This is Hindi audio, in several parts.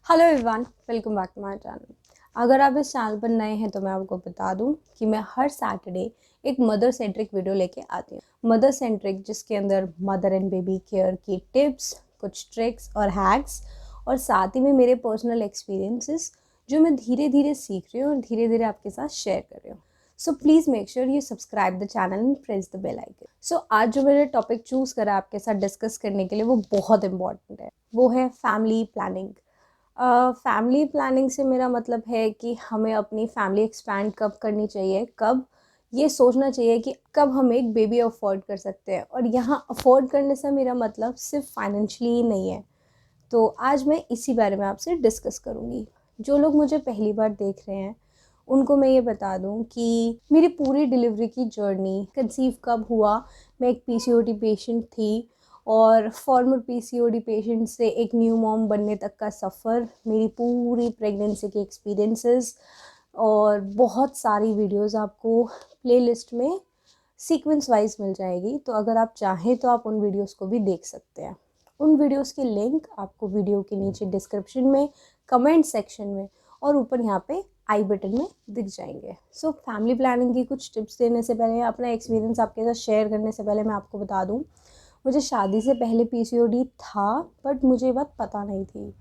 Hello everyone, welcome back to my channel. अगर आप इस चैनल पर नए हैं तो मैं आपको बता दूं कि मैं हर सैटरडे एक मदर सेंट्रिक वीडियो लेके आती हूँ। मदर सेंट्रिक जिसके अंदर मदर एंड बेबी केयर की टिप्स, कुछ ट्रिक्स और हैक्स और साथ ही में मेरे पर्सनल एक्सपीरियंसेस जो मैं धीरे धीरे सीख रही हूँ और धीरे धीरे आपके साथ शेयर कर रही हूँ। So please make sure you subscribe the channel and press the bell icon. So आज जो मैंने टॉपिक चूज़ करा आपके साथ डिस्कस करने के लिए वो बहुत इंपॉर्टेंट है। वो है फैमिली प्लानिंग। फैमिली प्लानिंग से मेरा मतलब है कि हमें अपनी फैमिली एक्सपैंड कब करनी चाहिए, कब ये सोचना चाहिए कि कब हम एक बेबी अफोर्ड कर सकते हैं। और यहाँ अफोर्ड करने से मेरा मतलब सिर्फ फाइनेंशियली ही नहीं है। तो आज मैं इसी बारे में आपसे डिस्कस करूँगी। जो लोग मुझे पहली बार देख रहे हैं उनको मैं ये बता दूं कि मेरी पूरी डिलीवरी की जर्नी, कंसीव कब हुआ, मैं एक पीसीओडी पेशेंट थी और फॉर्मर पीसीओडी पेशेंट से एक न्यू मॉम बनने तक का सफ़र, मेरी पूरी प्रेगनेंसी के एक्सपीरियंसेस और बहुत सारी वीडियोस आपको प्लेलिस्ट में सीक्वेंस वाइज मिल जाएगी। तो अगर आप चाहें तो आप उन वीडियोस को भी देख सकते हैं। उन वीडियोस के लिंक आपको वीडियो के नीचे डिस्क्रिप्शन में, कमेंट सेक्शन में और ऊपर यहाँ पे आई बटन में दिख जाएंगे। सो फैमिली प्लानिंग की कुछ टिप्स देने से पहले, अपना एक्सपीरियंस आपके साथ शेयर करने से पहले मैं आपको बता दूँ, मुझे शादी से पहले पीसीओडी था बट मुझे ये बात पता नहीं थी।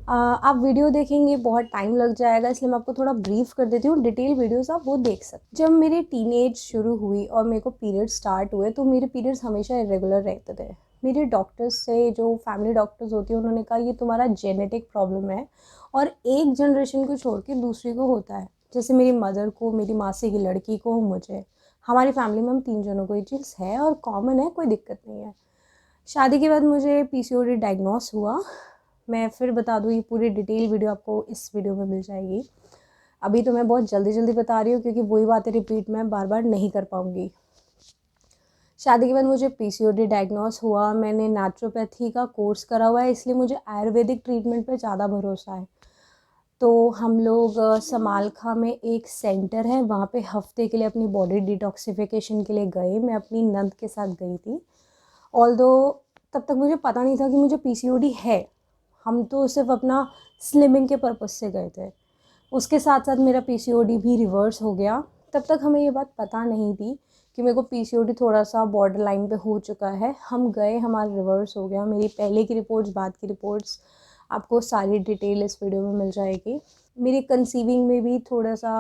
आप वीडियो देखेंगे बहुत टाइम लग जाएगा, इसलिए मैं आपको थोड़ा ब्रीफ कर देती हूँ। डिटेल वीडियोस आप वो देख सकते। जब मेरी टीनेज शुरू हुई और मेरे को पीरियड स्टार्ट हुए तो मेरे पीरियड्स हमेशा इरेगुलर रहते थे। मेरे डॉक्टर्स से, जो फैमिली डॉक्टर्स होती हैं, उन्होंने कहा ये तुम्हारा जेनेटिक प्रॉब्लम है और एक जनरेशन को छोड़ के दूसरी को होता है। जैसे मेरी मदर को, मेरी मासी की लड़की को, मुझे, हमारी फैमिली में हम 3 जनों को ये चीज़ है और कॉमन है, कोई दिक्कत नहीं है। शादी के बाद मुझे पीसीओडी डायग्नोस हुआ। मैं फिर बता दूँ, ये पूरी डिटेल वीडियो आपको इस वीडियो में मिल जाएगी। अभी तो मैं बहुत जल्दी जल्दी बता रही हूँ क्योंकि वही बातें रिपीट मैं बार बार नहीं कर पाऊँगी। शादी के बाद मुझे पीसीओडी डायग्नोस हुआ। मैंने नेचुरोपैथी का कोर्स करा हुआ है, इसलिए मुझे आयुर्वेदिक ट्रीटमेंट पे ज़्यादा भरोसा है। तो हम लोग समालखा में एक सेंटर है, वहाँ पे हफ्ते के लिए अपनी बॉडी डिटॉक्सिफिकेशन के लिए गए। मैं अपनी नंद के साथ गई थी। ऑल्दो तब तक मुझे पता नहीं था कि मुझे पीसीओडी है। हम तो सिर्फ अपना स्लिमिंग के पर्पज़ से गए थे। उसके साथ साथ मेरा पीसीओडी भी रिवर्स हो गया। तब तक हमें ये बात पता नहीं थी कि मेरे को पीसीओडी थोड़ा सा बॉर्डर लाइन पे हो चुका है। हम गए, हमारा रिवर्स हो गया। मेरी पहले की रिपोर्ट्स, बाद की रिपोर्ट्स, आपको सारी डिटेल इस वीडियो में मिल जाएगी। मेरी कंसीविंग में भी थोड़ा सा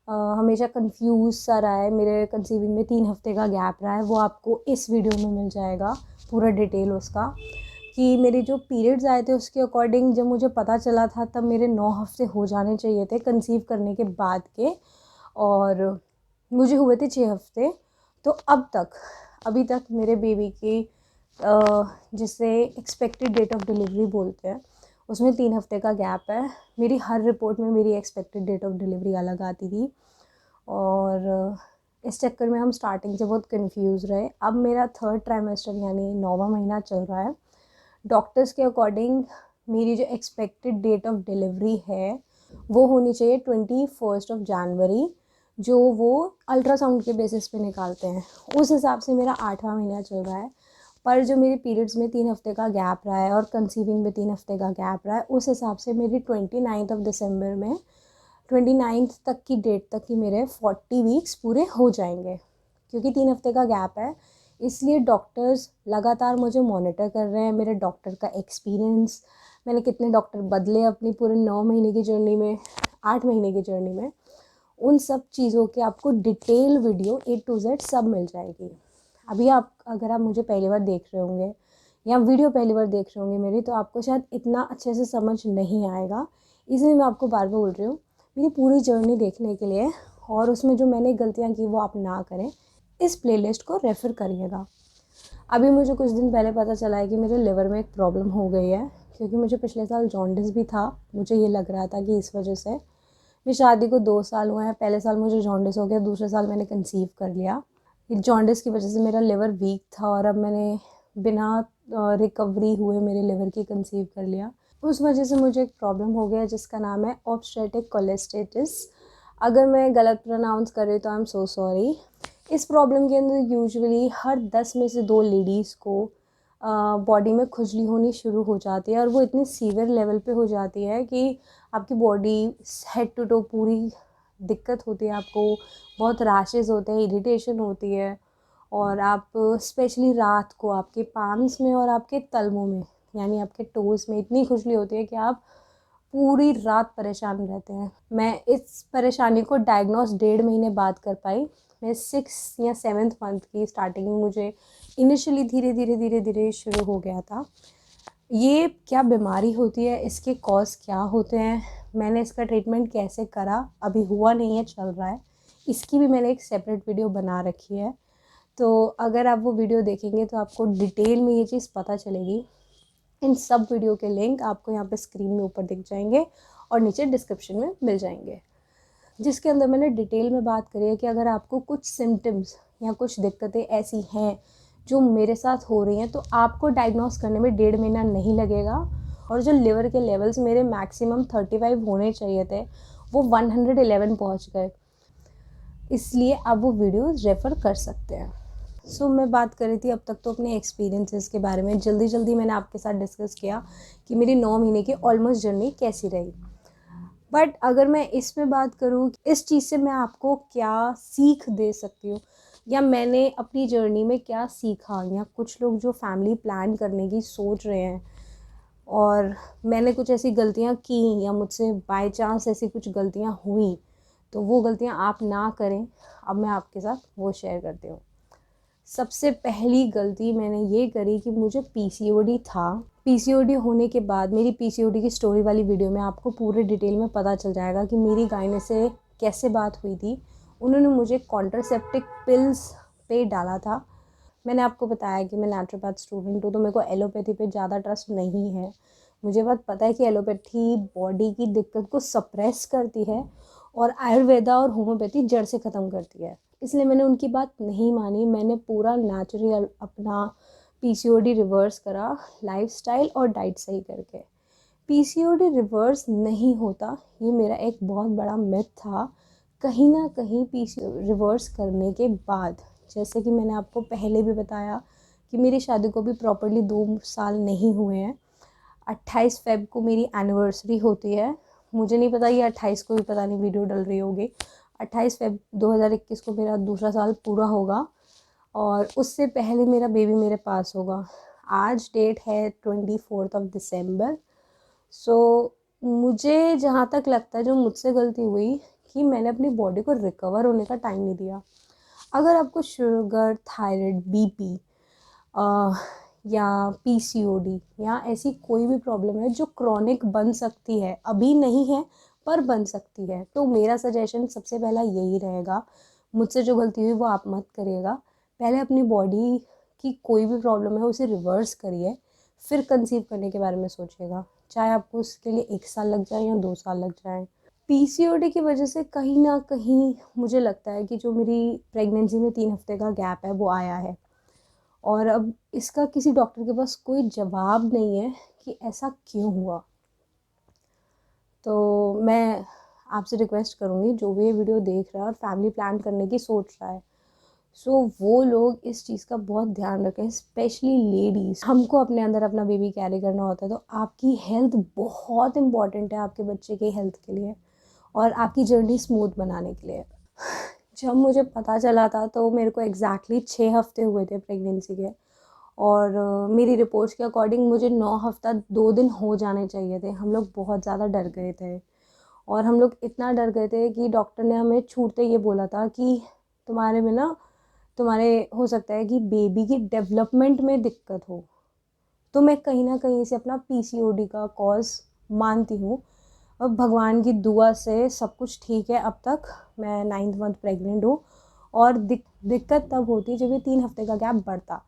हमेशा कंफ्यूज सा रहा है। मेरे कंसीविंग में 3 हफ्ते का गैप रहा है, वो आपको इस वीडियो में मिल जाएगा पूरा डिटेल उसका। कि मेरे जो पीरियड्स आए थे उसके अकॉर्डिंग जब मुझे पता चला था तब मेरे 9 हफ्ते हो जाने चाहिए थे कंसीव करने के बाद के, और मुझे हुए थे 6 हफ्ते। तो अभी तक मेरे बेबी की जिसे एक्सपेक्टेड डेट ऑफ डिलीवरी बोलते हैं, उसमें 3 हफ्ते का गैप है। मेरी हर रिपोर्ट में मेरी एक्सपेक्टेड डेट ऑफ डिलीवरी अलग आती थी और इस चक्कर में हम स्टार्टिंग से बहुत कंफ्यूज रहे। अब मेरा 3rd ट्राइमेस्टर यानी 9वां महीना चल रहा है। डॉक्टर्स के अकॉर्डिंग मेरी जो एक्सपेक्टेड डेट ऑफ डिलीवरी है वो होनी चाहिए 21 जनवरी, जो वो अल्ट्रासाउंड के बेसिस पे निकालते हैं। उस हिसाब से मेरा 8वां महीना चल रहा है। पर जो मेरे पीरियड्स में 3 हफ्ते का गैप रहा है और कंसीविंग में 3 हफ्ते का गैप रहा है, उस हिसाब से मेरी 29 दिसंबर में, 29 तक की डेट तक की मेरे 40 वीक्स पूरे हो जाएंगे। क्योंकि 3 हफ्ते का गैप है, इसलिए डॉक्टर्स लगातार मुझे मॉनिटर कर रहे हैं। मेरे डॉक्टर का एक्सपीरियंस, मैंने कितने डॉक्टर बदले अपनी पूरे 9 महीने की जर्नी में, 8 महीने की जर्नी में, उन सब चीज़ों के आपको detail video A to Z सब मिल जाएगी। अभी अगर आप मुझे पहली बार देख रहे होंगे या वीडियो पहली बार देख रहे होंगे मेरी, तो आपको शायद इतना अच्छे से समझ नहीं आएगा। इसलिए मैं आपको बार बार बोल रही हूँ, मेरी पूरी जर्नी देखने के लिए और उसमें जो मैंने गलतियाँ की वो आप ना करें, इस प्लेलिस्ट को रेफ़र करिएगा। अभी मुझे कुछ दिन पहले पता चला है कि मेरे लिवर में एक प्रॉब्लम हो गई है, क्योंकि मुझे पिछले साल जॉन्डिस भी था। मुझे ये लग रहा था कि इस वजह से, मेरी शादी को 2 साल हुए हैं, पहले साल मुझे जॉन्डिस हो गया, दूसरे साल मैंने कंसीव कर लिया। जॉन्डिस की वजह से मेरा लिवर वीक था और अब मैंने बिना रिकवरी हुए मेरे लिवर की कंसीव कर लिया। उस वजह से मुझे एक प्रॉब्लम हो गया जिसका नाम है ऑब्स्टेट्रिक कोलेस्टेटिस। अगर मैं गलत प्रोनाउंस कर रही तो आई एम सो सॉरी। इस प्रॉब्लम के अंदर यूजुअली हर 10 में से 2 लेडीज़ को बॉडी में खुजली होनी शुरू हो जाती है और वो इतनी सीवियर लेवल पे हो जाती है कि आपकी बॉडी हेड टू टो पूरी दिक्कत होती है, आपको बहुत रैशेस होते हैं, इरिटेशन होती है। और आप स्पेशली रात को आपके पाम्स में और आपके तलवों में यानी आपके टोज़ में इतनी खुजली होती है कि आप पूरी रात परेशान रहते हैं। मैं इस परेशानी को डायग्नोस 1.5 महीने बाद कर पाई। मैं 6 या 7th मंथ की स्टार्टिंग में मुझे इनिशियली धीरे धीरे शुरू हो गया था। ये क्या बीमारी होती है, इसके कॉज क्या होते हैं, मैंने इसका ट्रीटमेंट कैसे करा, अभी हुआ नहीं है, चल रहा है, इसकी भी मैंने एक सेपरेट वीडियो बना रखी है। तो अगर आप वो वीडियो देखेंगे तो आपको डिटेल में ये चीज़ पता चलेगी। इन सब वीडियो के लिंक आपको यहाँ पे स्क्रीन में ऊपर दिख जाएंगे और नीचे डिस्क्रिप्शन में मिल जाएंगे, जिसके अंदर मैंने डिटेल में बात करी है कि अगर आपको कुछ सिम्टम्स या कुछ दिक्कतें ऐसी हैं जो मेरे साथ हो रही हैं तो आपको डायग्नोस करने में 1.5 महीना नहीं लगेगा। और जो लिवर के लेवल्स मेरे मैक्सिमम 35 होने चाहिए थे वो 111 पहुंच गए, इसलिए आप वो वीडियोस रेफ़र कर सकते हैं। सो मैं बात कर रही थी अब तक तो अपने एक्सपीरियंसेस के बारे में, जल्दी मैंने आपके साथ डिस्कस किया कि मेरी 9 महीने की ऑलमोस्ट जर्नी कैसी रही। बट अगर मैं इसमें बात करूँ इस चीज़ से मैं आपको क्या सीख दे सकती हूँ या मैंने अपनी जर्नी में क्या सीखा, या कुछ लोग जो फैमिली प्लान करने की सोच रहे हैं और मैंने कुछ ऐसी गलतियाँ की या मुझसे बाय चांस ऐसी कुछ गलतियाँ हुई तो वो गलतियाँ आप ना करें, अब मैं आपके साथ वो शेयर करती हूँ। सबसे पहली गलती मैंने ये करी कि मुझे पीसीओडी था। पीसीओडी होने के बाद मेरी पीसीओडी की स्टोरी वाली वीडियो में आपको पूरे डिटेल में पता चल जाएगा कि मेरी गायने से कैसे बात हुई थी। उन्होंने मुझे कॉन्ट्रासेप्टिक पिल्स पे डाला था। मैंने आपको बताया कि मैं नेचुरोपैथ स्टूडेंट हूँ तो मेरे को एलोपैथी पे ज़्यादा ट्रस्ट नहीं है। मुझे बात पता है कि एलोपैथी बॉडी की दिक्कत को सप्रेस करती है और आयुर्वेदा और होम्योपैथी जड़ से ख़त्म करती है, इसलिए मैंने उनकी बात नहीं मानी। मैंने पूरा नेचुरल अपना पीसीओडी रिवर्स करा, लाइफस्टाइल और डाइट सही करके। पीसीओडी रिवर्स नहीं होता, ये मेरा एक बहुत बड़ा मिथ था। कहीं ना कहीं पीसीओडी रिवर्स करने के बाद, जैसे कि मैंने आपको पहले भी बताया कि मेरी शादी को भी प्रॉपर्ली 2 साल नहीं हुए हैं। 28 फ़ेब को मेरी एनिवर्सरी होती है। मुझे नहीं पता ये 28 को भी पता नहीं वीडियो डल रही होगी। 28 फ़ेब 2021 को मेरा दूसरा साल पूरा होगा और उससे पहले मेरा बेबी मेरे पास होगा। आज डेट है 24 दिसंबर। सो मुझे जहाँ तक लगता है जो मुझसे गलती हुई कि मैंने अपनी बॉडी को रिकवर होने का टाइम नहीं दिया। अगर आपको शुगर, थायराइड, बीपी या पीसीओडी या ऐसी कोई भी प्रॉब्लम है जो क्रॉनिक बन सकती है, अभी नहीं है पर बन सकती है, तो मेरा सजेशन सबसे पहला यही रहेगा, मुझसे जो गलती हुई वो आप मत करिएगा। पहले अपनी बॉडी की कोई भी प्रॉब्लम है उसे रिवर्स करिए, फिर कंसीव करने के बारे में सोचिएगा, चाहे आपको उसके लिए 1 साल लग जाए या 2 साल लग जाए। पीसीओडी की वजह से कहीं ना कहीं मुझे लगता है कि जो मेरी प्रेगनेंसी में 3 हफ्ते का गैप है वो आया है और अब इसका किसी डॉक्टर के पास कोई जवाब नहीं है कि ऐसा क्यों हुआ। तो मैं आपसे रिक्वेस्ट करूँगी जो भी ये वीडियो देख रहा है और फैमिली प्लान करने की सोच रहा है, सो वो लोग इस चीज़ का बहुत ध्यान रखें, स्पेशली लेडीज़। हमको अपने अंदर अपना बेबी कैरी करना होता है तो आपकी हेल्थ बहुत इंपॉर्टेंट है आपके बच्चे की हेल्थ के लिए और आपकी जर्नी स्मूथ बनाने के लिए। जब मुझे पता चला था तो मेरे को एग्जैक्टली 6 हफ्ते हुए थे प्रेगनेंसी के और मेरी रिपोर्ट्स के अकॉर्डिंग मुझे 9 हफ्ता 2 दिन हो जाने चाहिए थे। हम लोग बहुत ज़्यादा डर गए थे और हम लोग इतना डर गए थे कि डॉक्टर ने हमें छूटते ये बोला था कि तुम्हारे में ना तुम्हारे हो सकता है कि बेबी की डेवलपमेंट में दिक्कत हो। तो मैं कहीं ना कहीं से अपना पीसीओडी का कॉज मानती हूँ। अब भगवान की दुआ से सब कुछ ठीक है, अब तक मैं 9th मंथ प्रेग्नेंट हूँ और दिक्कत तब होती जब ये 3 हफ्ते का गैप बढ़ता,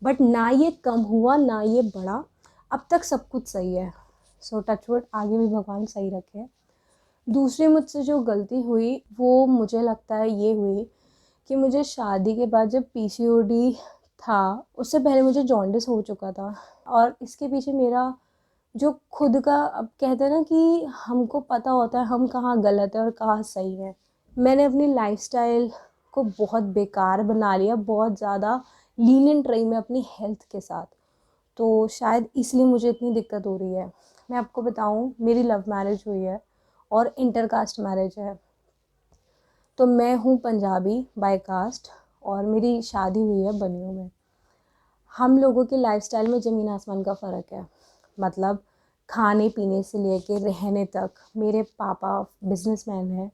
बट ना ये कम हुआ ना ये बढ़ा, अब तक सब कुछ सही है। सो टचवुड आगे भी भगवान सही रखे। दूसरी मुझसे जो गलती हुई वो मुझे लगता है ये हुई कि मुझे शादी के बाद जब पीसीओडी था उससे पहले मुझे जॉन्डिस हो चुका था और इसके पीछे मेरा जो खुद का, अब कहते हैं ना कि हमको पता होता है हम कहाँ गलत है और कहाँ सही है। मैंने अपनी लाइफस्टाइल को बहुत बेकार बना लिया, बहुत ज़्यादा लीनियंट रही मैं अपनी हेल्थ के साथ। तो शायद इसलिए मुझे इतनी दिक्कत हो रही है। मैं आपको बताऊं, मेरी लव मैरिज हुई है और इंटरकास्ट मैरिज है। तो मैं हूँ पंजाबी बाय कास्ट और मेरी शादी हुई है बनियों में। हम लोगों के लाइफस्टाइल में ज़मीन आसमान का फ़र्क है। मतलब खाने पीने से लेके रहने तक। मेरे पापा बिजनेसमैन हैं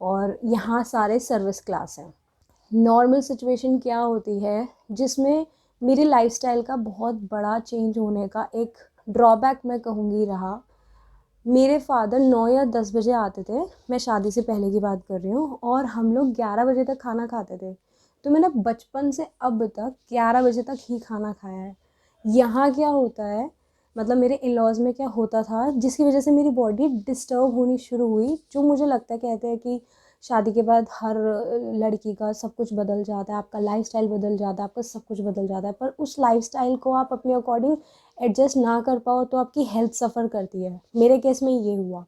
और यहाँ सारे सर्विस क्लास हैं। नॉर्मल सिचुएशन क्या होती है जिसमें मेरी लाइफस्टाइल का बहुत बड़ा चेंज होने का एक ड्रॉबैक मैं कहूँगी रहा। मेरे फादर 9 या 10 बजे आते थे, मैं शादी से पहले की बात कर रही हूँ, और हम लोग 11 बजे तक खाना खाते थे। तो मैंने बचपन से अब तक 11 बजे तक ही खाना खाया है। यहाँ क्या होता है, मतलब मेरे इन लॉज़ में क्या होता था जिसकी वजह से मेरी बॉडी डिस्टर्ब होनी शुरू हुई, जो मुझे लगता है, कहते हैं कि शादी के बाद हर लड़की का सब कुछ बदल जाता है, आपका लाइफस्टाइल बदल जाता है, आपका सब कुछ बदल जाता है, पर उस लाइफस्टाइल को आप अपने अकॉर्डिंग एडजस्ट ना कर पाओ तो आपकी हेल्थ सफ़र करती है। मेरे केस में ये हुआ।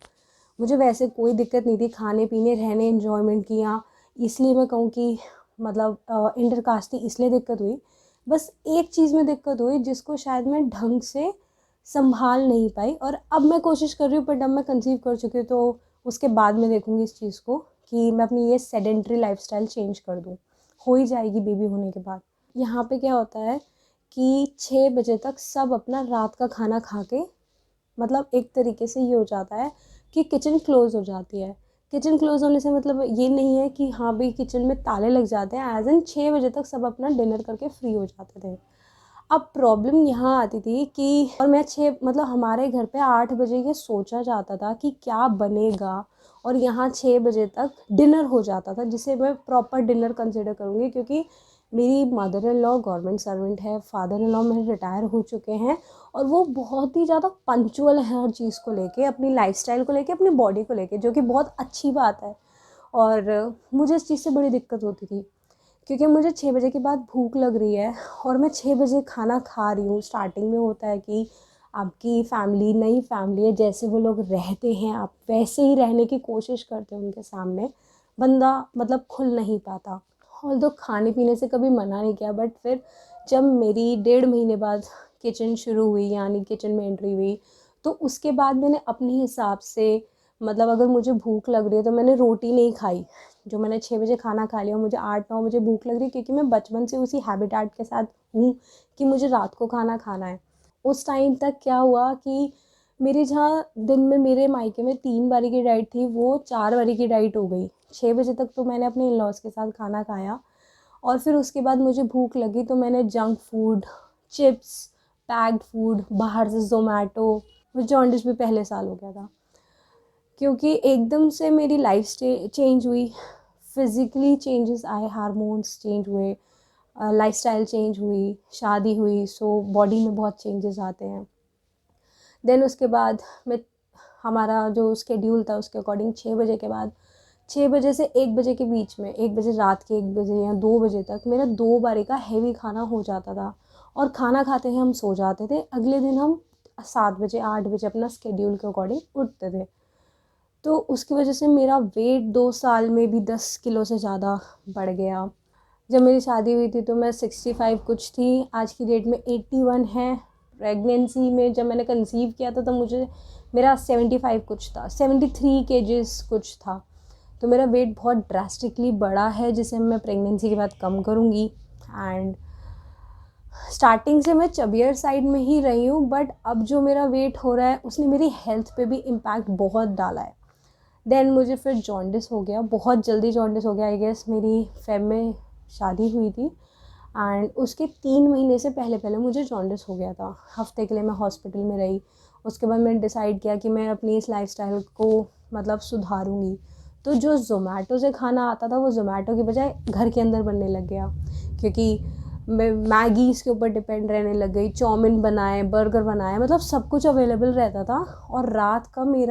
मुझे वैसे कोई दिक्कत नहीं थी खाने पीने रहने एन्जॉयमेंट की, या इसलिए मैं कहूँ कि मतलब इंटरकास्ट थी इसलिए दिक्कत हुई। बस एक चीज़ में दिक्कत हुई जिसको शायद मैं ढंग से संभाल नहीं पाई, और अब मैं कोशिश कर रही हूँ, पर अब मैं कंसीव कर चुकी हूँ तो उसके बाद मैं देखूँगी इस चीज़ को कि मैं अपनी ये सेडेंट्री लाइफस्टाइल चेंज कर दूँ। हो ही जाएगी बेबी होने के बाद। यहाँ पे क्या होता है कि 6 बजे तक सब अपना रात का खाना खा के, मतलब एक तरीके से ये हो जाता है कि किचन क्लोज़ हो जाती है। किचन क्लोज़ होने से मतलब ये नहीं है कि हाँ भाई किचन में ताले लग जाते हैं, एज़ इन 6 बजे तक सब अपना डिनर करके फ्री हो जाते थे। अब प्रॉब्लम यहाँ आती थी कि, और मैं 6 मतलब हमारे घर पे 8 बजे ये सोचा जाता था कि क्या बनेगा, और यहाँ 6 बजे तक डिनर हो जाता था, जिसे मैं प्रॉपर डिनर कंसिडर करूँगी, क्योंकि मेरी mother in law government servant है, फादर इन लॉ मेरे रिटायर हो चुके हैं, और वो बहुत ही ज़्यादा पंक्चुअल है हर चीज़ को लेके, अपनी लाइफस्टाइल को लेके, अपनी बॉडी को लेके, जो कि बहुत अच्छी बात है। और मुझे इस चीज़ से बड़ी दिक्कत होती थी, क्योंकि मुझे 6 बजे के बाद भूख लग रही है और मैं 6 बजे खाना खा रही हूँ। स्टार्टिंग में होता है कि आपकी फैमिली नई फैमिली है, जैसे वो लोग रहते हैं आप वैसे ही रहने की कोशिश करते हैं उनके सामने, बंदा मतलब खुल नहीं पाता। और तो खाने पीने से कभी मना नहीं किया, बट फिर जब मेरी 1.5 महीने बाद किचन शुरू हुई, यानी किचन में एंट्री हुई, तो उसके बाद मैंने अपने हिसाब से, मतलब अगर मुझे भूख लग रही है तो मैंने रोटी नहीं खाई। जो मैंने 6 बजे खाना खा लिया, मुझे 8-9 बजे भूख लग रही है, क्योंकि मैं बचपन से उसी हैबिटेट के साथ हूँ कि मुझे रात को खाना खाना है। उस टाइम तक क्या हुआ कि मेरी जहाँ दिन में मेरे मायके में 3 बारी की डाइट थी, वो 4 बारी की डाइट हो गई। 6 बजे तक तो मैंने अपने इन लॉज़ के साथ खाना खाया, और फिर उसके बाद मुझे भूख लगी तो मैंने junk food, chips, packed food, बाहर से ज़ोमैटो, मुझे जॉन्डिस भी पहले साल हो गया था, क्योंकि एकदम से मेरी लाइफ चेंज हुई, फिज़िकली चेंजेस आए, हार्मोन्स चेंज हुए, लाइफस्टाइल चेंज हुई, शादी हुई, सो बॉडी में बहुत चेंजेस आते हैं। देन उसके बाद मैं, हमारा जो शेड्यूल था उसके अकॉर्डिंग 6 बजे के बाद, 6 बजे से 1 बजे के बीच में, 1 बजे रात के 1 बजे या 2 बजे तक मेरा 2 बारी का हैवी खाना हो जाता था, और खाना खाते ही हम सो जाते थे। अगले दिन हम 7 बजे 8 बजे अपना शेड्यूल के अकॉर्डिंग उठते थे। तो उसकी वजह से मेरा वेट 2 साल में भी 10 किलो से ज़्यादा बढ़ गया। जब मेरी शादी हुई थी तो मैं 65 कुछ थी, आज की डेट में 81 है। प्रेगनेंसी में जब मैंने कंसीव किया था तो मुझे, मेरा 75 कुछ था, 73 केजीज़ कुछ था। तो मेरा वेट बहुत ड्रास्टिकली बढ़ा है, जिसे मैं प्रेगनेंसी के बाद कम करूँगी। एंड स्टार्टिंग से मैं चबियर साइड में ही रही हूँ, बट अब जो मेरा वेट हो रहा है उसने मेरी हेल्थ पे भी इम्पैक्ट बहुत डाला है। देन मुझे फिर जॉन्डिस हो गया, बहुत जल्दी जॉन्डिस हो गया। आई गेस मेरी फेब में शादी हुई थी, एंड उसके 3 महीने से पहले पहले मुझे जॉन्डिस हो गया था। हफ्ते के लिए मैं हॉस्पिटल में रही। उसके बाद मैंने डिसाइड किया कि मैं अपनी इस लाइफस्टाइल को मतलब सुधारूँगी। तो जो ज़ोमैटो से खाना आता था वो ज़ोमैटो की बजाय घर के अंदर बनने लग गया, क्योंकि मैं मैगीज़ के ऊपर डिपेंड रहने लग गई। चाउमीन बनाए, बर्गर बनाए, मतलब सब कुछ अवेलेबल रहता था। और रात का मेरी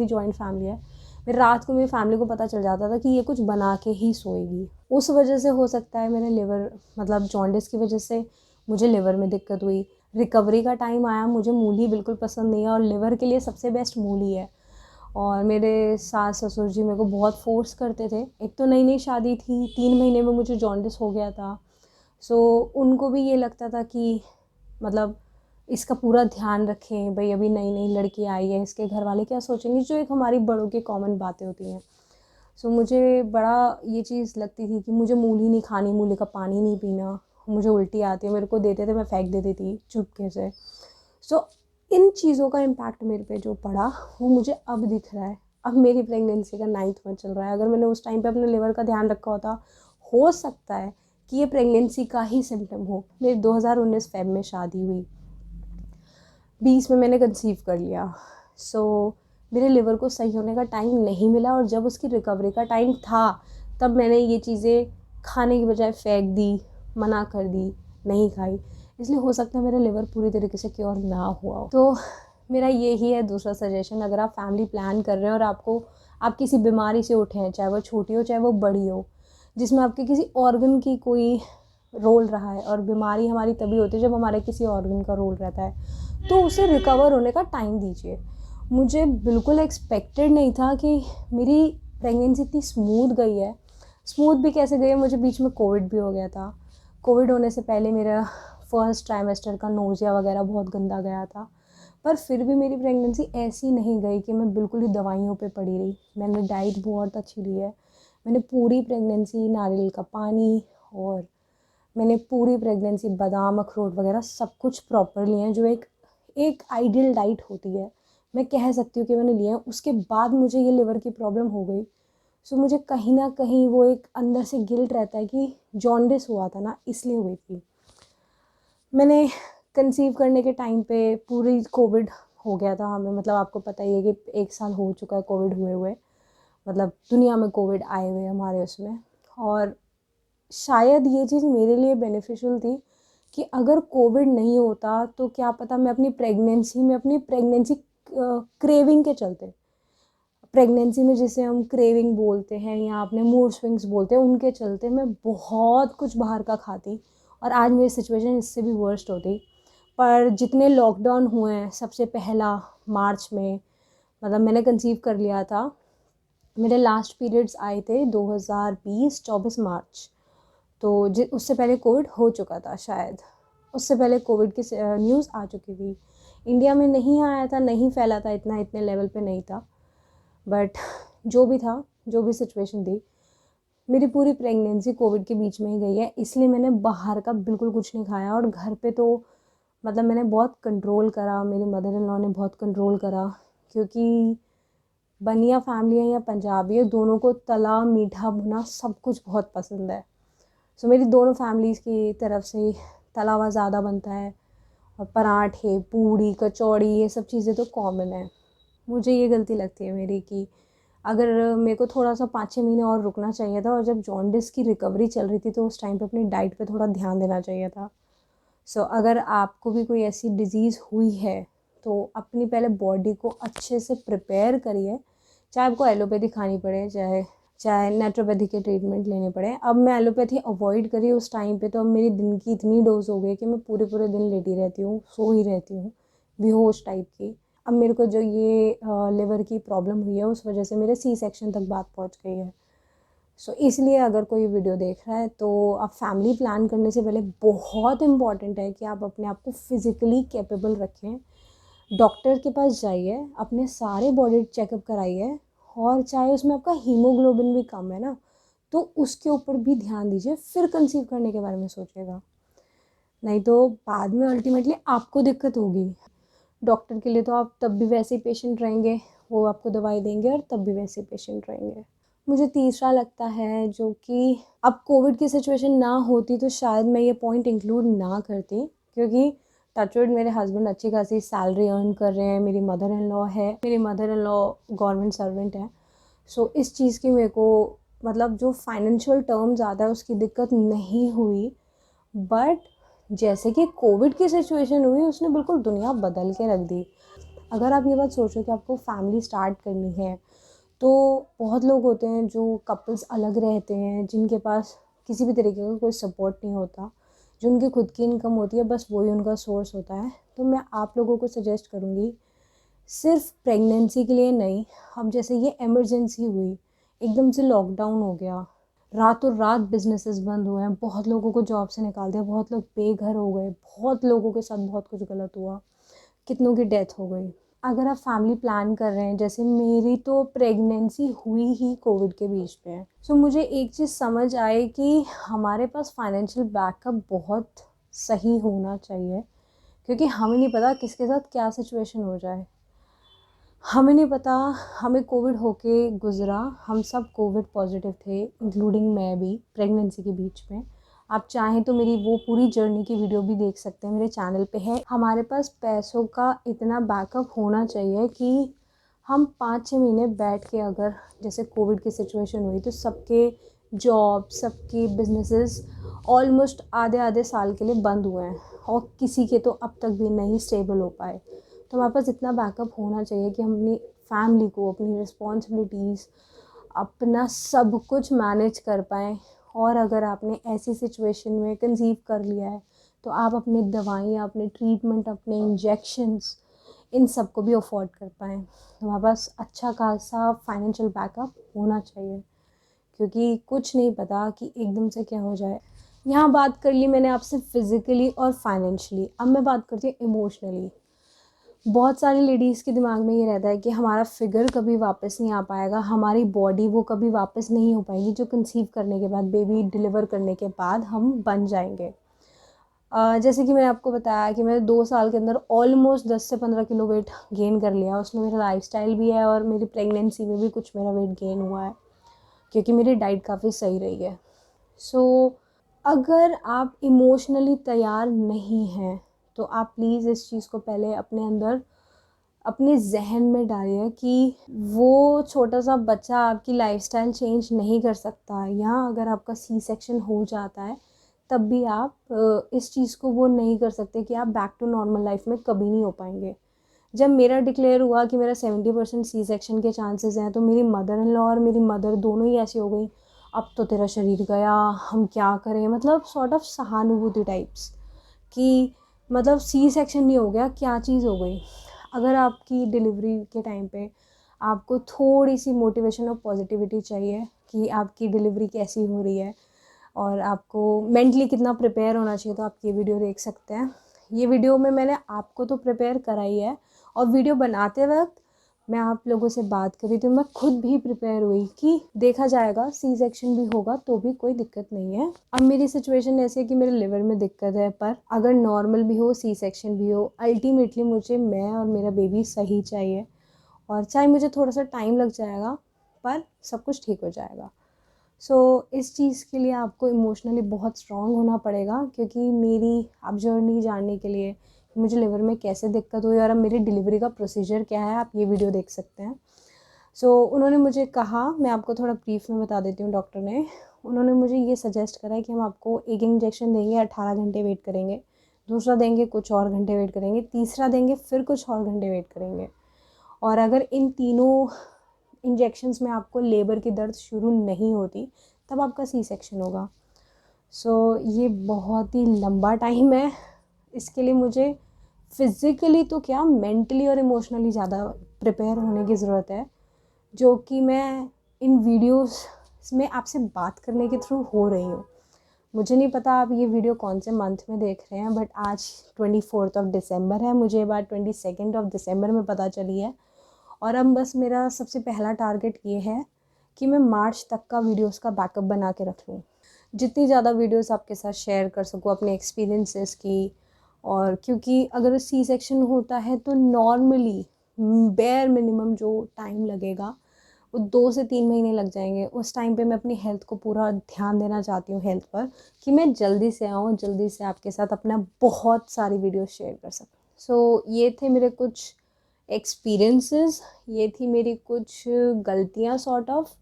जॉइंट फैमिली है, फिर रात को मेरी फैमिली को पता चल जाता था कि ये कुछ बना के ही सोएगी। उस वजह से हो सकता है मेरे लिवर, मतलब जॉन्डिस की वजह से मुझे लिवर में दिक्कत हुई। रिकवरी का टाइम आया, मुझे मूली बिल्कुल पसंद नहीं है, और लिवर के लिए सबसे बेस्ट मूली है। और मेरे सास ससुर जी मेरे को बहुत फोर्स करते थे। एक तो नई नई शादी थी, 3 महीने में मुझे जॉन्डिस हो गया था। सो उनको भी ये लगता था कि मतलब इसका पूरा ध्यान रखें, भाई अभी नई नई लड़की आई है, इसके घर वाले क्या सोचेंगे, जो एक हमारी बड़ों की कॉमन बातें होती हैं। सो मुझे बड़ा ये चीज़ लगती थी कि मुझे मूली नहीं खानी, मूली का पानी नहीं पीना, मुझे उल्टी आती है, मेरे को देते थे मैं फेंक देती थी चुपके से। सो इन चीज़ों का इम्पैक्ट मेरे पे जो पड़ा वो मुझे अब दिख रहा है। अब मेरी प्रेगनेंसी का 9th मंथ चल रहा है, अगर मैंने उस टाइम पे अपने लिवर का ध्यान रखा होता, हो सकता है कि ये प्रेगनेंसी का ही सिम्टम हो। मेरी 2019 फेब में शादी हुई, 20 में मैंने कंसीव कर लिया। सो मेरे लिवर को सही होने का टाइम नहीं मिला, और जब उसकी रिकवरी का टाइम था तब मैंने ये चीज़ें खाने की बजाय फेंक दी, मना कर दी, नहीं खाई। इसलिए हो सकता है मेरा लिवर पूरी तरीके से क्योर ना हुआ हो। तो मेरा यही है दूसरा सजेशन, अगर आप फैमिली प्लान कर रहे हैं और आप किसी बीमारी से उठे हैं, चाहे वो छोटी हो चाहे वो बड़ी हो, जिसमें आपके किसी ऑर्गन की कोई रोल रहा है, और बीमारी हमारी तभी होती है जब हमारे किसी ऑर्गन का रोल रहता है, तो उसे रिकवर होने का टाइम दीजिए। मुझे बिल्कुल एक्सपेक्टेड नहीं था कि मेरी प्रेगनेंसी इतनी स्मूथ गई है। स्मूथ भी कैसे गई है, मुझे बीच में कोविड भी हो गया था। कोविड होने से पहले मेरा फर्स्ट ट्राइमेस्टर का नोज़िया वगैरह बहुत गंदा गया था, पर फिर भी मेरी प्रेगनेंसी ऐसी नहीं गई कि मैं बिल्कुल ही दवाइयों पे पड़ी रही। मैंने डाइट बहुत अच्छी ली है, मैंने पूरी प्रेगनेंसी नारियल का पानी, और मैंने पूरी प्रेगनेंसी बादाम अखरोट वगैरह सब कुछ प्रॉपर लिए हैं, जो एक एक आइडियल डाइट होती है, मैं कह सकती हूँ कि मैंने लिया है। उसके बाद मुझे ये लिवर की प्रॉब्लम हो गई। सो मुझे कहीं ना कहीं वो एक अंदर से गिल्ट रहता है कि जॉन्डिस हुआ था ना, इसलिए हुई थी। मैंने कंसीव करने के टाइम पे पूरी कोविड हो गया था हमें, मतलब आपको पता ही है कि 1 साल हो चुका है कोविड हुए, मतलब दुनिया में कोविड आए हुए हमारे उसमें। और शायद ये चीज़ मेरे लिए बेनिफिशियल थी कि अगर कोविड नहीं होता तो क्या पता मैं अपनी प्रेगनेंसी क्रेविंग के चलते, प्रेगनेंसी में जिसे हम क्रेविंग बोलते हैं या अपने मूड स्विंग्स बोलते हैं, उनके चलते मैं बहुत कुछ बाहर का खाती, और आज मेरी सिचुएशन इससे भी वर्स्ट होती। पर जितने लॉकडाउन हुए हैं, सबसे पहला मार्च में, मतलब मैंने कंसीव कर लिया था, मेरे लास्ट पीरियड्स आए थे 2020 24 मार्च। तो उससे पहले कोविड हो चुका था, शायद उससे पहले कोविड की न्यूज़ आ चुकी थी। इंडिया में नहीं आया था, नहीं फैला था इतना, इतने लेवल पे नहीं था, बट जो भी था, जो भी सिचुएशन थी, मेरी पूरी प्रेगनेंसी कोविड के बीच में ही गई है। इसलिए मैंने बाहर का बिल्कुल कुछ नहीं खाया, और घर पे तो मतलब मैंने बहुत कंट्रोल करा, मेरी मदर इन लॉ ने बहुत कंट्रोल करा, क्योंकि बनिया फैमिली है या पंजाबी है, दोनों को तला मीठा भुना सब कुछ बहुत पसंद है। सो मेरी दोनों फैमिलीज़ की तरफ से तला हुआ ज़्यादा बनता है, और पराठे, पूड़ी, कचौड़ी, ये सब चीज़ें तो कॉमन है। मुझे ये गलती लगती है मेरी कि अगर मेरे को थोड़ा सा 5-6 महीने और रुकना चाहिए था, और जब जॉन्डिस की रिकवरी चल रही थी तो उस टाइम पे अपनी डाइट पे थोड़ा ध्यान देना चाहिए था। सो अगर आपको भी कोई ऐसी डिज़ीज़ हुई है तो अपनी पहले बॉडी को अच्छे से प्रिपेयर करिए, चाहे आपको एलोपैथी खानी पड़े, चाहे चाहे नेचुरोपैथी के ट्रीटमेंट लेने पड़े। अब मैं एलोपैथी अवॉइड करी उस टाइम पे, तो अब मेरी दिन की इतनी डोज हो गई कि मैं पूरे पूरे दिन लेटी रहती हूँ, सो ही रहती हूँ, बेहोश टाइप की। अब मेरे को जो ये लिवर की प्रॉब्लम हुई है, उस वजह से मेरे सी सेक्शन तक बात पहुँच गई है। सो इसलिए अगर कोई वीडियो देख रहा है तो आप फैमिली प्लान करने से पहले बहुत इम्पॉर्टेंट है कि आप अपने आप को फिज़िकली कैपेबल रखें। डॉक्टर के पास जाइए, अपने सारे बॉडी चेकअप कराइए, और चाहे उसमें आपका हीमोग्लोबिन भी कम है ना, तो उसके ऊपर भी ध्यान दीजिए, फिर कंसीव करने के बारे में सोचिएगा। नहीं तो बाद में अल्टीमेटली आपको दिक्कत होगी। डॉक्टर के लिए तो आप तब भी वैसे ही पेशेंट रहेंगे, वो आपको दवाई देंगे और तब भी वैसे ही पेशेंट रहेंगे। मुझे तीसरा लगता है, जो कि अब कोविड की सिचुएशन ना होती तो शायद मैं ये पॉइंट इंक्लूड ना करती, क्योंकि टचवुड मेरे हस्बैंड अच्छी खासी सैलरी अर्न कर रहे हैं, मेरी mother in law government servant है। सो इस चीज़ की मेरे को मतलब जो फाइनेंशियल टर्म्स आता है उसकी दिक्कत नहीं हुई। बट जैसे कि कोविड की सिचुएशन हुई, उसने बिल्कुल दुनिया बदल के रख दी। अगर आप ये बात सोचो कि आपको फैमिली स्टार्ट करनी है, तो बहुत लोग होते हैं जो कपल्स अलग रहते हैं, जिनके पास किसी भी तरीके का कोई सपोर्ट नहीं होता, जो उनकी खुद की इनकम होती है, बस वही उनका सोर्स होता है। तो मैं आप लोगों को सजेस्ट करूँगी, सिर्फ प्रेगनेंसी के लिए नहीं, अब जैसे ये इमरजेंसी हुई, एकदम से लॉकडाउन हो गया, रातों रात बिजनेसेस बंद हुए हैं, बहुत लोगों को जॉब से निकाल दिया, बहुत लोग बेघर हो गए, बहुत लोगों के साथ बहुत कुछ गलत हुआ, कितनों की डेथ हो गई। अगर आप फैमिली प्लान कर रहे हैं, जैसे मेरी तो प्रेगनेंसी हुई ही कोविड के बीच में है, सो मुझे एक चीज़ समझ आई कि हमारे पास फाइनेंशियल बैकअप बहुत सही होना चाहिए, क्योंकि हमें नहीं पता किसके साथ क्या सिचुएशन हो जाए। हमें नहीं पता, हमें कोविड होके गुज़रा, हम सब कोविड पॉजिटिव थे, इंक्लूडिंग मैं भी प्रेगनेंसी के बीच में। आप चाहें तो मेरी वो पूरी जर्नी की वीडियो भी देख सकते हैं, मेरे चैनल पे है। हमारे पास पैसों का इतना बैकअप होना चाहिए कि हम 5-6 महीने बैठ के, अगर जैसे कोविड की सिचुएशन हुई तो सबके जॉब, सबके बिजनेसेस ऑलमोस्ट आधे आधे साल के लिए बंद हुए हैं, और किसी के तो अब तक भी नहीं स्टेबल हो पाए। तो हमारे पास इतना बैकअप होना चाहिए कि हम अपनी फैमिली को, अपनी रिस्पॉन्सिबिलिटीज़, अपना सब कुछ मैनेज कर पाएँ। और अगर आपने ऐसी सिचुएशन में कंसीव कर लिया है तो आप अपनी दवाइयाँ, अपने ट्रीटमेंट, अपने इंजेक्शंस, इन सब को भी अफोर्ड कर पाएँ। तो हमारे पास अच्छा खासा फाइनेंशियल बैकअप होना चाहिए, क्योंकि कुछ नहीं पता कि एकदम से क्या हो जाए। यहाँ बात कर ली मैंने आपसे फिज़िकली और फाइनेंशियली, अब मैं बात करती हूँ इमोशनली। बहुत सारी लेडीज़ के दिमाग में ये रहता है कि हमारा फिगर कभी वापस नहीं आ पाएगा, हमारी बॉडी वो कभी वापस नहीं हो पाएगी जो कंसीव करने के बाद, बेबी डिलीवर करने के बाद हम बन जाएंगे। जैसे कि मैंने आपको बताया कि मैंने 2 साल के अंदर ऑलमोस्ट 10 से 15 किलो वेट गेन कर लिया। उसमें मेरा लाइफस्टाइल भी है और मेरी प्रेगनेंसी में भी कुछ मेरा वेट गेन हुआ है, क्योंकि मेरी डाइट काफ़ी सही रही है। सो अगर आप इमोशनली तैयार नहीं हैं तो आप प्लीज़ इस चीज़ को पहले अपने अंदर, अपने जहन में डालिए कि वो छोटा सा बच्चा आपकी लाइफस्टाइल चेंज नहीं कर सकता, या अगर आपका सी सेक्शन हो जाता है तब भी आप इस चीज़ को वो नहीं कर सकते कि आप बैक टू नॉर्मल लाइफ में कभी नहीं हो पाएंगे। जब मेरा डिक्लेयर हुआ कि मेरा 70% सी सेक्शन के चांसेस हैं, तो मेरी मदर इन लॉ और मेरी मदर दोनों ही ऐसी हो गई, अब तो तेरा शरीर गया, हम क्या करें, मतलब सॉर्ट ऑफ सहानुभूति टाइप्स कि मतलब सी सेक्शन नहीं हो गया, क्या चीज़ हो गई। अगर आपकी डिलीवरी के टाइम पे आपको थोड़ी सी मोटिवेशन और पॉजिटिविटी चाहिए कि आपकी डिलीवरी कैसी हो रही है और आपको मेंटली कितना प्रिपेयर होना चाहिए, तो आप ये वीडियो देख सकते हैं। ये वीडियो में मैंने आपको तो प्रिपेयर करा ही है, और वीडियो बनाते वक्त मैं आप लोगों से बात करी तो मैं खुद भी प्रिपेयर हुई कि देखा जाएगा, सी सेक्शन भी होगा तो भी कोई दिक्कत नहीं है। अब मेरी सिचुएशन ऐसी है कि मेरे लिवर में दिक्कत है, पर अगर नॉर्मल भी हो, सी सेक्शन भी हो, अल्टीमेटली मुझे मैं और मेरा बेबी सही चाहिए, और चाहे मुझे थोड़ा सा टाइम लग जाएगा पर सब कुछ ठीक हो जाएगा। इस चीज़ के लिए आपको इमोशनली बहुत स्ट्रॉन्ग होना पड़ेगा, क्योंकि मेरी आप जर्नी जानने के लिए मुझे लिवर में कैसे दिक्कत हुई और अब मेरी डिलीवरी का प्रोसीजर क्या है, आप ये वीडियो देख सकते हैं। उन्होंने मुझे कहा, मैं आपको थोड़ा ब्रीफ में बता देती हूँ। डॉक्टर ने, उन्होंने मुझे ये सजेस्ट करा है कि हम आपको एक इंजेक्शन देंगे, 18 घंटे वेट करेंगे, दूसरा देंगे कुछ और घंटे वेट करेंगे, तीसरा देंगे फिर कुछ और घंटे वेट करेंगे, और अगर इन तीनों इंजेक्शंस में आपको लेबर की दर्द शुरू नहीं होती तब आपका सी सेक्शन होगा। ये बहुत ही लंबा टाइम है, इसके लिए मुझे फ़िज़िकली तो क्या, मेंटली और इमोशनली ज़्यादा प्रिपेयर होने की ज़रूरत है, जो कि मैं इन वीडियोस में आपसे बात करने के थ्रू हो रही हूँ। मुझे नहीं पता आप ये वीडियो कौन से मंथ में देख रहे हैं, बट आज 24 दिसंबर है, मुझे ये बात 22 दिसंबर में पता चली है, और अब बस मेरा सबसे पहला टारगेट ये है कि मैं मार्च तक का वीडियोस का बैकअप बना के रख लूँ, जितनी ज़्यादा वीडियोस आपके साथ शेयर कर सकूँ अपने एक्सपीरियंसेस की। और क्योंकि अगर सी सेक्शन होता है तो नॉर्मली बेयर मिनिमम जो टाइम लगेगा वो 2 से 3 महीने लग जाएंगे। उस टाइम पे मैं अपनी हेल्थ को पूरा ध्यान देना चाहती हूँ, हेल्थ पर, कि मैं जल्दी से आऊँ, जल्दी से आपके साथ अपना बहुत सारी वीडियो शेयर कर सकूँ। ये थे मेरे कुछ एक्सपीरियंसेस, ये थी मेरी कुछ गलतियाँ सॉर्ट ऑफ,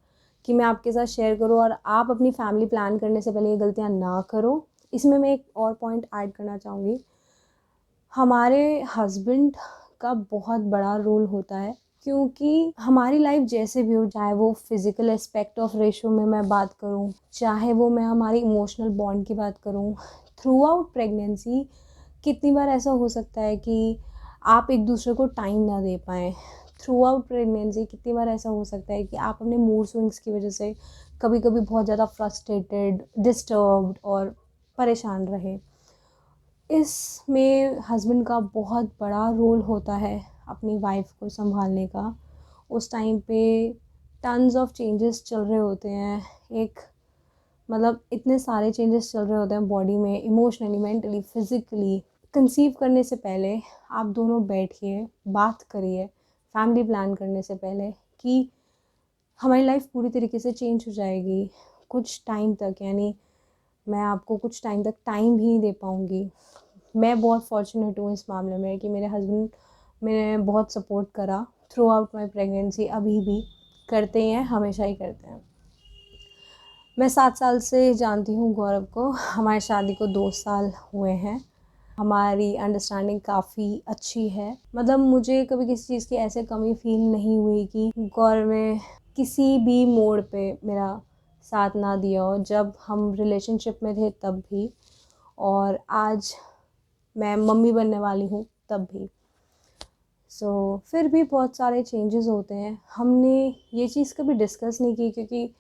कि मैं आपके साथ शेयर करूँ, और आप अपनी फैमिली प्लान करने से पहले ये गलतियाँ ना करो। इसमें मैं एक और पॉइंट ऐड करना चाहूँगी, हमारे हस्बैंड का बहुत बड़ा रोल होता है, क्योंकि हमारी लाइफ जैसे भी हो, चाहे वो फिज़िकल एस्पेक्ट ऑफ रेशो में मैं बात करूँ, चाहे वो मैं हमारी इमोशनल बॉन्ड की बात करूँ, थ्रू आउट प्रेगनेंसी कितनी बार ऐसा हो सकता है कि आप एक दूसरे को टाइम ना दे पाएँ, थ्रू आउट प्रेगनेंसी कितनी बार ऐसा हो सकता है कि आप अपने मूड स्विंग्स की वजह से कभी कभी बहुत ज़्यादा फ्रस्ट्रेटेड, डिस्टर्ब्ड और परेशान रहे। इसमें हस्बैंड का बहुत बड़ा रोल होता है अपनी वाइफ को संभालने का। उस टाइम पे टन्स ऑफ चेंजेस चल रहे होते हैं, एक मतलब इतने सारे चेंजेस चल रहे होते हैं बॉडी में, इमोशनली, मेंटली, फिज़िकली। कंसीव करने से पहले आप दोनों बैठिए, बात करिए फैमिली प्लान करने से पहले कि हमारी लाइफ पूरी तरीके से चेंज हो जाएगी कुछ टाइम तक, यानी मैं आपको कुछ टाइम तक टाइम भी नहीं दे पाऊँगी। मैं बहुत फॉर्चुनेट हूँ इस मामले में कि मेरे हस्बैंड मैंने बहुत सपोर्ट करा थ्रू आउट माई प्रेगनेंसी, अभी भी करते हैं, हमेशा ही करते हैं। मैं 7 साल से जानती हूँ गौरव को, हमारी शादी को 2 साल हुए हैं। हमारी अंडरस्टैंडिंग काफ़ी अच्छी है, मतलब मुझे कभी किसी चीज़ की ऐसे कमी फ़ील नहीं हुई कि गौरव ने किसी भी मोड़ पे मेरा साथ ना दिया हो, जब हम रिलेशनशिप में थे तब भी, और आज मैं मम्मी बनने वाली हूँ तब भी। फिर भी बहुत सारे चेंजेस होते हैं। हमने ये चीज़ कभी डिस्कस नहीं की क्योंकि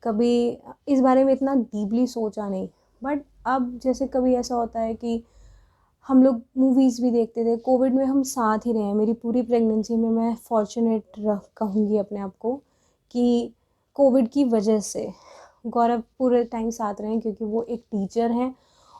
कभी इस बारे में इतना डीपली सोचा नहीं। बट अब जैसे कभी ऐसा होता है कि हम लोग मूवीज़ भी देखते थे, कोविड में हम साथ ही रहे हैं। मेरी पूरी प्रेगनेंसी में मैं फॉर्चुनेट कहूँगी अपने आप को कि कोविड की वजह से गौरव पूरे टाइम साथ रहे हैं, क्योंकि वो एक टीचर हैं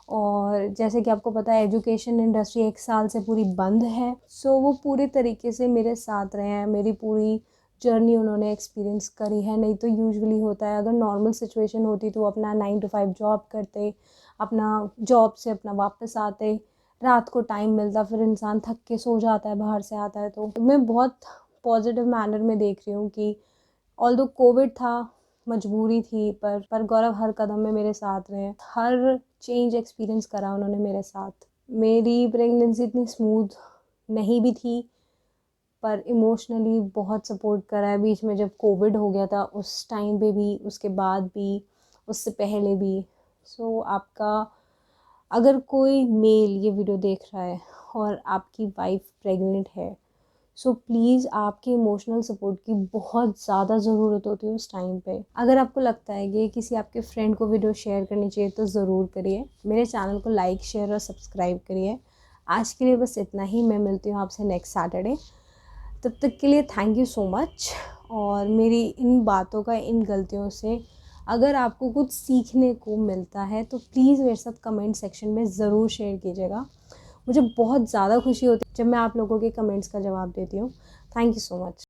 और जैसे कि आपको पता है एजुकेशन इंडस्ट्री 1 साल से पूरी बंद है। वो पूरे तरीके से मेरे साथ रहे हैं, मेरी पूरी जर्नी उन्होंने एक्सपीरियंस करी है। नहीं तो यूजुअली होता है, अगर नॉर्मल सिचुएशन होती तो अपना 9 to 5 जॉब करते, अपना जॉब से अपना वापस आते, रात को टाइम मिलता, फिर इंसान थक के सो जाता है, बाहर से आता है। तो मैं बहुत पॉजिटिव मैनर में देख रही हूँ कि ऑल्दो कोविड था, मजबूरी थी, पर गौरव हर कदम में मेरे साथ रहे, हर चेंज एक्सपीरियंस करा उन्होंने मेरे साथ। मेरी प्रेगनेंसी इतनी स्मूथ नहीं भी थी, पर इमोशनली बहुत सपोर्ट करा है। बीच में जब कोविड हो गया था उस टाइम पे भी, उसके बाद भी, उससे पहले भी। आपका अगर कोई मेल ये वीडियो देख रहा है और आपकी वाइफ प्रेग्नेंट है, प्लीज़ आपके इमोशनल सपोर्ट की बहुत ज़्यादा ज़रूरत होती है उस टाइम पे। अगर आपको लगता है कि किसी आपके फ्रेंड को वीडियो शेयर करनी चाहिए तो ज़रूर करिए। मेरे चैनल को लाइक, शेयर और सब्सक्राइब करिए। आज के लिए बस इतना ही। मैं मिलती हूँ आपसे नेक्स्ट सैटरडे। तब तक के लिए थैंक यू सो मच। और मेरी इन बातों का, इन गलतियों से अगर आपको कुछ सीखने को मिलता है तो प्लीज़ मेरे साथ कमेंट सेक्शन में ज़रूर शेयर कीजिएगा। मुझे बहुत ज़्यादा खुशी होती है जब मैं आप लोगों के कमेंट्स का जवाब देती हूँ। Thank you so much.